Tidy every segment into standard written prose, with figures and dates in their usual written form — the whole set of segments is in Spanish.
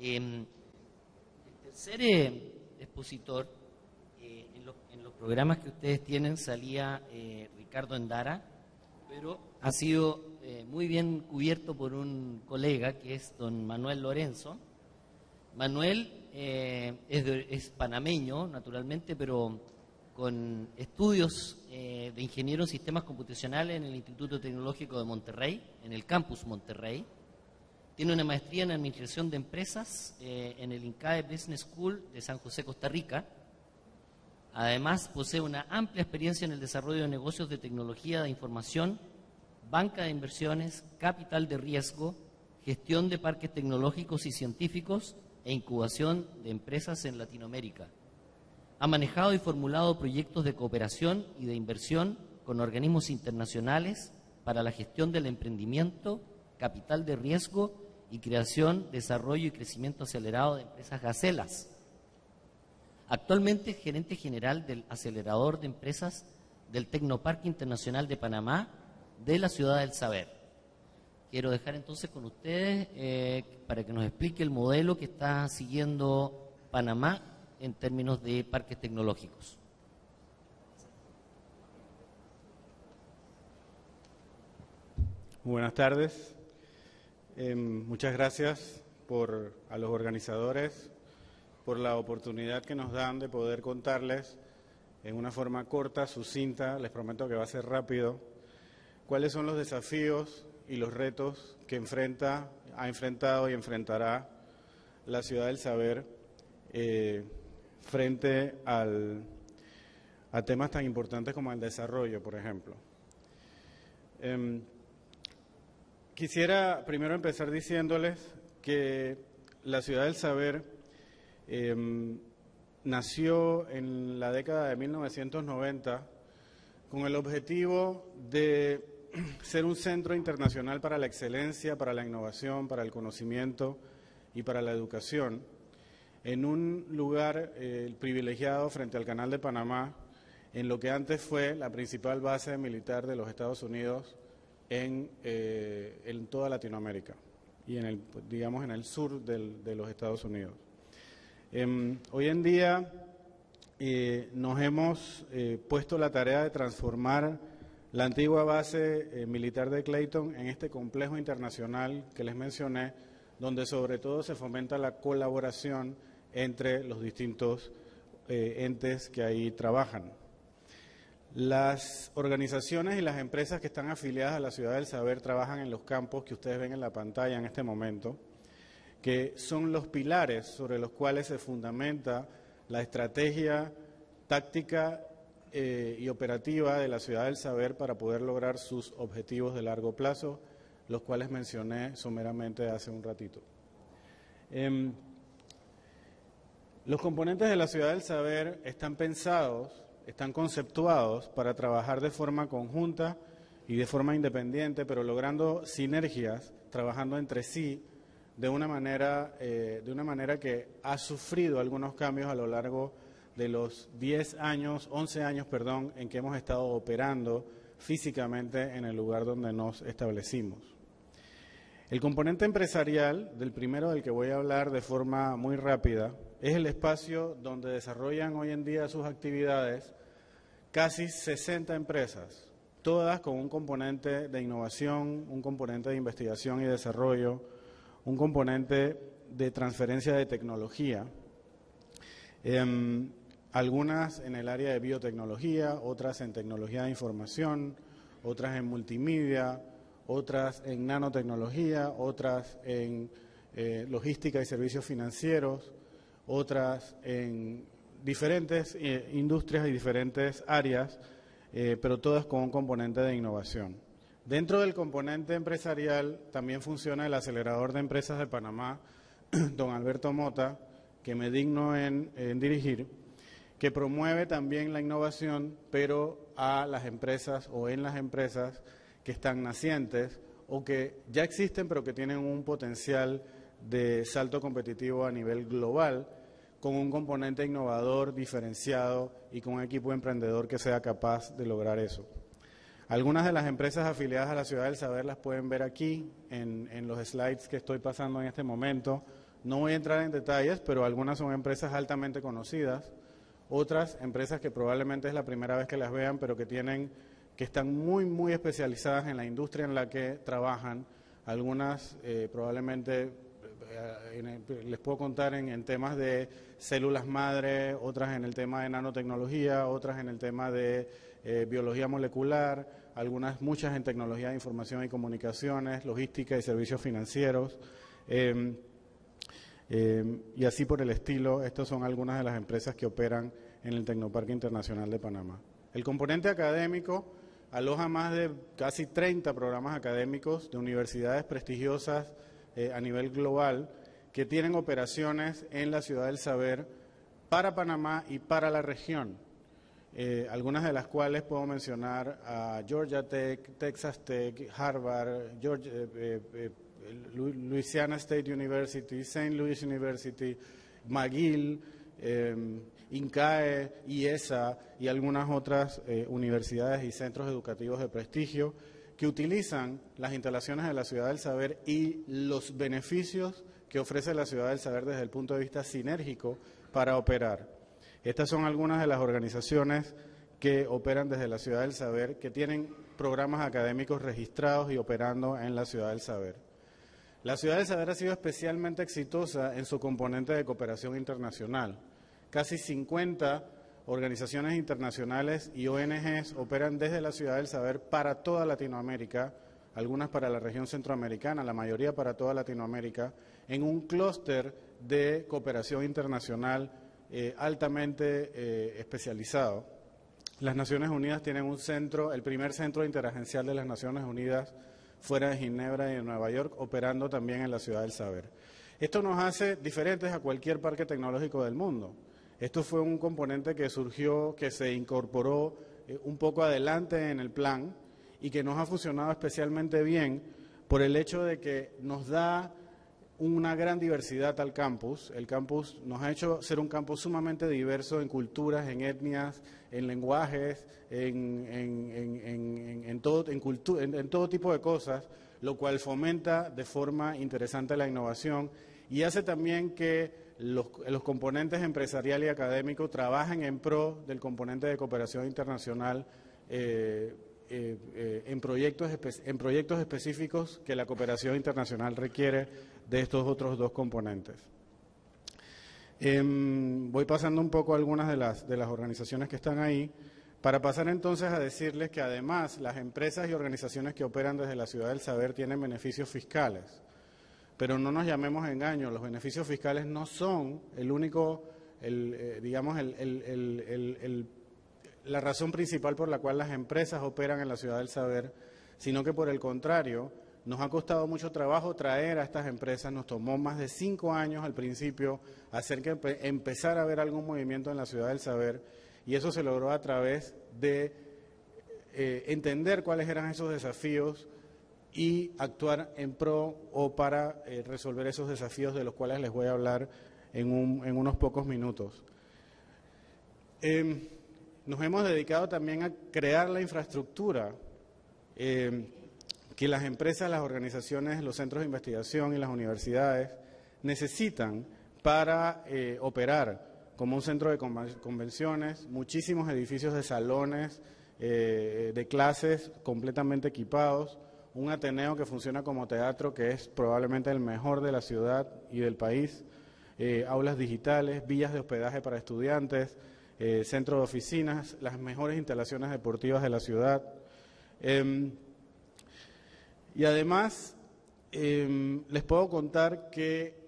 El tercer expositor, en los programas que ustedes tienen salía Ricardo Endara, pero ha sido muy bien cubierto por un colega que es don Manuel Lorenzo. Manuel es panameño, naturalmente, pero con estudios de ingeniero en sistemas computacionales en el Instituto Tecnológico de Monterrey, en el campus Monterrey. Tiene una maestría en Administración de Empresas en el INCAE Business School de San José, Costa Rica. Además, posee una amplia experiencia en el desarrollo de negocios de tecnología de información, banca de inversiones, capital de riesgo, gestión de parques tecnológicos y científicos e incubación de empresas en Latinoamérica. Ha manejado y formulado proyectos de cooperación y de inversión con organismos internacionales para la gestión del emprendimiento, capital de riesgo y creación, desarrollo y crecimiento acelerado de empresas gacelas. Actualmente es gerente general del acelerador de empresas del Tecnoparque Internacional de Panamá de la Ciudad del Saber. Quiero dejar entonces con ustedes para que nos explique el modelo que está siguiendo Panamá en términos de parques tecnológicos. Buenas tardes. Muchas gracias a los organizadores por la oportunidad que nos dan de poder contarles en una forma corta, sucinta, les prometo que va a ser rápido, cuáles son los desafíos y los retos que ha enfrentado y enfrentará la Ciudad del Saber frente a temas tan importantes como el desarrollo, por ejemplo. Quisiera primero empezar diciéndoles que la Ciudad del Saber nació en la década de 1990 con el objetivo de ser un centro internacional para la excelencia, para la innovación, para el conocimiento y para la educación, en un lugar privilegiado frente al Canal de Panamá, en lo que antes fue la principal base militar de los Estados Unidos en toda Latinoamérica y digamos en el sur de los Estados Unidos. Hoy en día nos hemos puesto la tarea de transformar la antigua base militar de Clayton en este complejo internacional que les mencioné, donde sobre todo se fomenta la colaboración entre los distintos entes que ahí trabajan. Las organizaciones y las empresas que están afiliadas a la Ciudad del Saber trabajan en los campos que ustedes ven en la pantalla en este momento, que son los pilares sobre los cuales se fundamenta la estrategia táctica y operativa de la Ciudad del Saber para poder lograr sus objetivos de largo plazo, los cuales mencioné someramente hace un ratito. Los componentes de la Ciudad del Saber están pensados, están conceptuados para trabajar de forma conjunta y de forma independiente, pero logrando sinergias, trabajando entre sí de una manera que ha sufrido algunos cambios a lo largo de los 11 años, en que hemos estado operando físicamente en el lugar donde nos establecimos. El componente empresarial, del primero del que voy a hablar de forma muy rápida, es el espacio donde desarrollan hoy en día sus actividades casi 60 empresas, todas con un componente de innovación, un componente de investigación y desarrollo, un componente de transferencia de tecnología, algunas en el área de biotecnología, otras en tecnología de información, otras en multimedia, otras en nanotecnología, otras en logística y servicios financieros, otras en diferentes industrias y diferentes áreas, pero todas con un componente de innovación. Dentro del componente empresarial también funciona el acelerador de empresas de Panamá, don Alberto Mota, que me digno en dirigir, que promueve también la innovación, pero a las empresas o en las empresas que están nacientes o que ya existen, pero que tienen un potencial de salto competitivo a nivel global, con un componente innovador, diferenciado y con un equipo emprendedor que sea capaz de lograr eso. Algunas de las empresas afiliadas a la Ciudad del Saber las pueden ver aquí en los slides que estoy pasando en este momento. No voy a entrar en detalles, pero algunas son empresas altamente conocidas, otras empresas que probablemente es la primera vez que las vean, pero que están muy especializadas en la industria en la que trabajan. Algunas probablemente les puedo contar en temas de células madre, otras en el tema de nanotecnología, otras en el tema de biología molecular, muchas en tecnología de información y comunicaciones, logística y servicios financieros. Y así por el estilo. Estas son algunas de las empresas que operan en el Tecnoparque Internacional de Panamá. El componente académico aloja más de casi 30 programas académicos de universidades prestigiosas a nivel global que tienen operaciones en la Ciudad del Saber para Panamá y para la región. Algunas de las cuales puedo mencionar a Georgia Tech, Texas Tech, Harvard, Louisiana State University, St. Louis University, McGill, INCAE, IESA y algunas otras universidades y centros educativos de prestigio que utilizan las instalaciones de la Ciudad del Saber y los beneficios que ofrece la Ciudad del Saber desde el punto de vista sinérgico para operar. Estas son algunas de las organizaciones que operan desde la Ciudad del Saber, que tienen programas académicos registrados y operando en la Ciudad del Saber. La Ciudad del Saber ha sido especialmente exitosa en su componente de cooperación internacional. Casi 50 organizaciones internacionales y ONGs operan desde la Ciudad del Saber para toda Latinoamérica, algunas para la región centroamericana, la mayoría para toda Latinoamérica, en un clúster de cooperación internacional altamente especializado. Las Naciones Unidas tienen un centro, el primer centro interagencial de las Naciones Unidas fuera de Ginebra y de Nueva York, operando también en la Ciudad del Saber. Esto nos hace diferentes a cualquier parque tecnológico del mundo. Esto fue un componente que surgió, que se incorporó un poco adelante en el plan y que nos ha funcionado especialmente bien por el hecho de que nos da una gran diversidad al campus. El campus nos ha hecho ser un campus sumamente diverso en culturas, en etnias, en lenguajes, en todo tipo de cosas, lo cual fomenta de forma interesante la innovación y hace también que los componentes empresarial y académico trabajen en pro del componente de cooperación internacional en proyectos específicos que la cooperación internacional requiere de estos otros dos componentes. Voy pasando un poco a algunas de las organizaciones que están ahí, para pasar entonces a decirles que además las empresas y organizaciones que operan desde la Ciudad del Saber tienen beneficios fiscales. Pero no nos llamemos a engaño, los beneficios fiscales no son el único, la razón principal por la cual las empresas operan en la Ciudad del Saber, sino que por el contrario, nos ha costado mucho trabajo traer a estas empresas, nos tomó más de 5 años al principio hacer que empezar a ver algún movimiento en la Ciudad del Saber, y eso se logró a través de entender cuáles eran esos desafíos y actuar en pro o para resolver esos desafíos de los cuales les voy a hablar en unos pocos minutos. Nos hemos dedicado también a crear la infraestructura que las empresas, las organizaciones, los centros de investigación y las universidades necesitan para operar, como un centro de convenciones, muchísimos edificios de salones, de clases completamente equipados, un Ateneo que funciona como teatro, que es probablemente el mejor de la ciudad y del país, aulas digitales, villas de hospedaje para estudiantes, centro de oficinas, las mejores instalaciones deportivas de la ciudad. Y además, les puedo contar que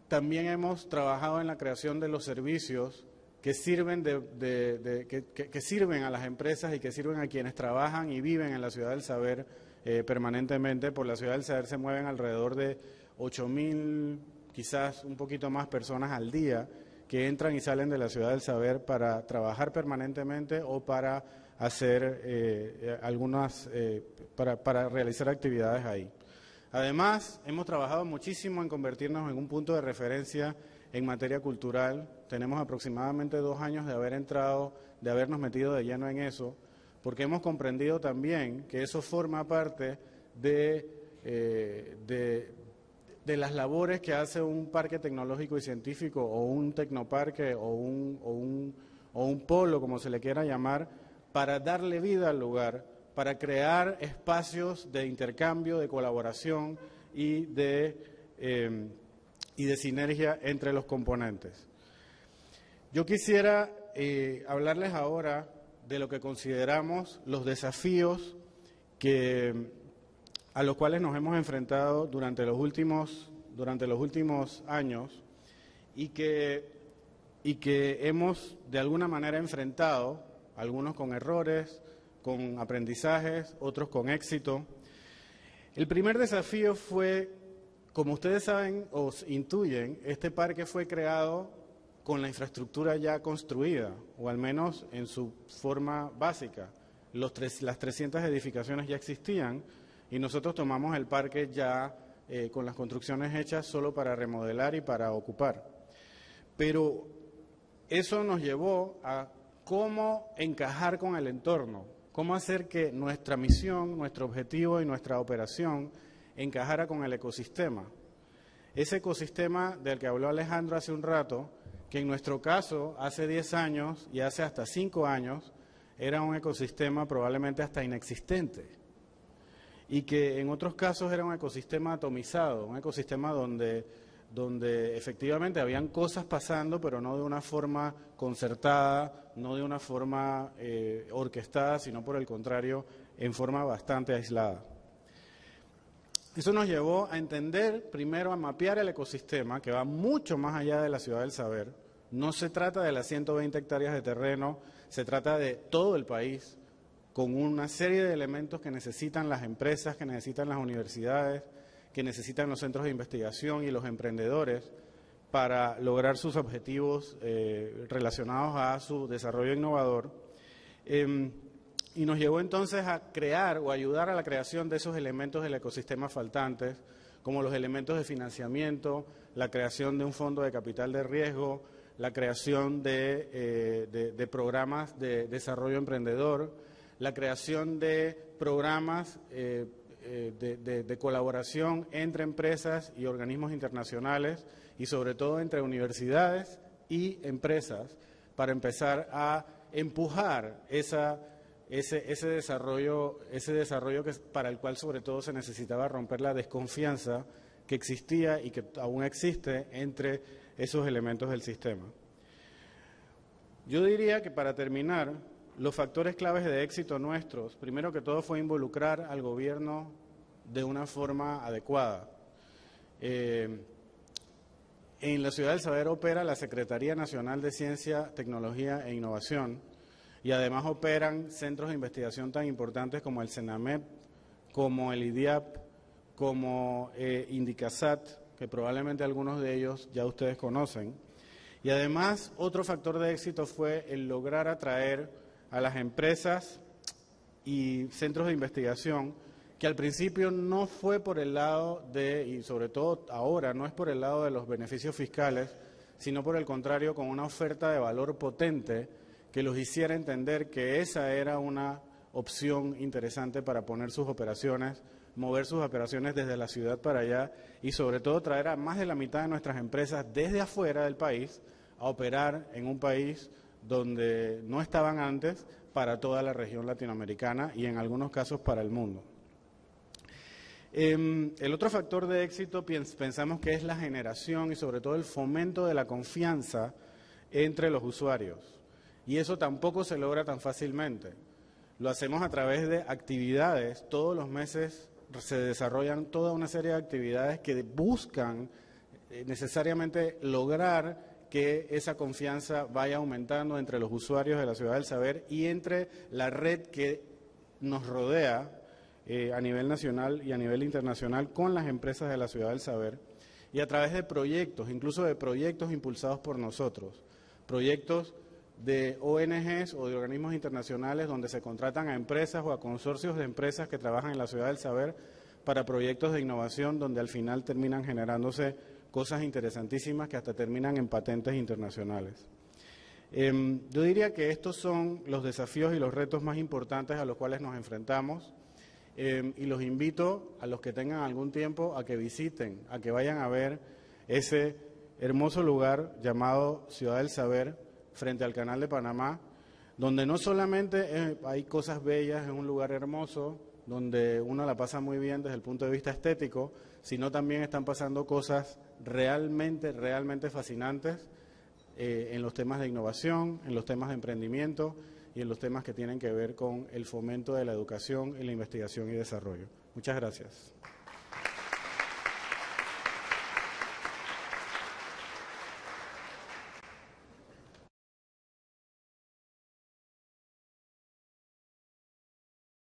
también hemos trabajado en la creación de los servicios que sirven, que sirven a las empresas y que sirven a quienes trabajan y viven en la Ciudad del Saber permanentemente. Por la Ciudad del Saber se mueven alrededor de 8.000, quizás un poquito más personas al día, que entran y salen de la Ciudad del Saber para trabajar permanentemente o para hacer para realizar actividades ahí. Además, hemos trabajado muchísimo en convertirnos en un punto de referencia en materia cultural. Tenemos aproximadamente 2 años de habernos metido de lleno en eso, porque hemos comprendido también que eso forma parte de de las labores que hace un parque tecnológico y científico o un tecnoparque o un polo, como se le quiera llamar, para darle vida al lugar, para crear espacios de intercambio, de colaboración y de sinergia entre los componentes. Yo quisiera hablarles ahora de lo que consideramos los desafíos a los cuales nos hemos enfrentado durante los últimos años y que hemos de alguna manera enfrentado, algunos con errores, con aprendizajes, otros con éxito. El primer desafío fue, como ustedes saben o intuyen, este parque fue creado con la infraestructura ya construida, o al menos en su forma básica. Las 300 edificaciones ya existían y nosotros tomamos el parque ya con las construcciones hechas solo para remodelar y para ocupar. Pero eso nos llevó a cómo encajar con el entorno, cómo hacer que nuestra misión, nuestro objetivo y nuestra operación encajara con el ecosistema. Ese ecosistema del que habló Alejandro hace un rato, que en nuestro caso hace 10 años y hace hasta 5 años era un ecosistema probablemente hasta inexistente y que en otros casos era un ecosistema atomizado, un ecosistema donde efectivamente habían cosas pasando, pero no de una forma concertada, no de una forma orquestada, sino por el contrario, en forma bastante aislada. Eso nos llevó a entender, primero, a mapear el ecosistema, que va mucho más allá de la Ciudad del Saber. No se trata de las 120 hectáreas de terreno, se trata de todo el país, con una serie de elementos que necesitan las empresas, que necesitan las universidades, que necesitan los centros de investigación y los emprendedores para lograr sus objetivos relacionados a su desarrollo innovador. Y nos llevó entonces a crear o ayudar a la creación de esos elementos del ecosistema faltantes, como los elementos de financiamiento, la creación de un fondo de capital de riesgo, la creación de programas de desarrollo emprendedor, la creación de programas de colaboración entre empresas y organismos internacionales y sobre todo entre universidades y empresas para empezar a empujar ese desarrollo para el cual sobre todo se necesitaba romper la desconfianza que existía y que aún existe entre esos elementos del sistema. Yo diría que para terminar, los factores claves de éxito nuestros, primero que todo fue involucrar al gobierno de una forma adecuada. En la Ciudad del Saber opera la Secretaría Nacional de Ciencia, Tecnología e Innovación y además operan centros de investigación tan importantes como el CENAMEP, como el IDIAP, como Indicasat, que probablemente algunos de ellos ya ustedes conocen. Y además, otro factor de éxito fue el lograr atraer a las empresas y centros de investigación, que al principio no fue por el lado y sobre todo ahora, no es por el lado de los beneficios fiscales, sino por el contrario, con una oferta de valor potente que los hiciera entender que esa era una opción interesante para poner sus operaciones, mover sus operaciones desde la ciudad para allá y sobre todo traer a más de la mitad de nuestras empresas desde afuera del país a operar en un país donde no estaban antes para toda la región latinoamericana y en algunos casos para el mundo. El otro factor de éxito pensamos que es la generación y sobre todo el fomento de la confianza entre los usuarios. Y eso tampoco se logra tan fácilmente. Lo hacemos a través de actividades. Todos los meses se desarrollan toda una serie de actividades que buscan necesariamente lograr que esa confianza vaya aumentando entre los usuarios de la Ciudad del Saber y entre la red que nos rodea a nivel nacional y a nivel internacional con las empresas de la Ciudad del Saber y a través de proyectos, incluso de proyectos impulsados por nosotros, proyectos de ONGs o de organismos internacionales donde se contratan a empresas o a consorcios de empresas que trabajan en la Ciudad del Saber para proyectos de innovación donde al final terminan generándose cosas interesantísimas que hasta terminan en patentes internacionales. Yo diría que estos son los desafíos y los retos más importantes a los cuales nos enfrentamos. y los invito a los que tengan algún tiempo a que visiten, a que vayan a ver ese hermoso lugar llamado Ciudad del Saber, frente al Canal de Panamá, donde no solamente hay cosas bellas, es un lugar hermoso, donde uno la pasa muy bien desde el punto de vista estético, sino también están pasando cosas realmente fascinantes en los temas de innovación, en los temas de emprendimiento y en los temas que tienen que ver con el fomento de la educación y la investigación y desarrollo. Muchas gracias.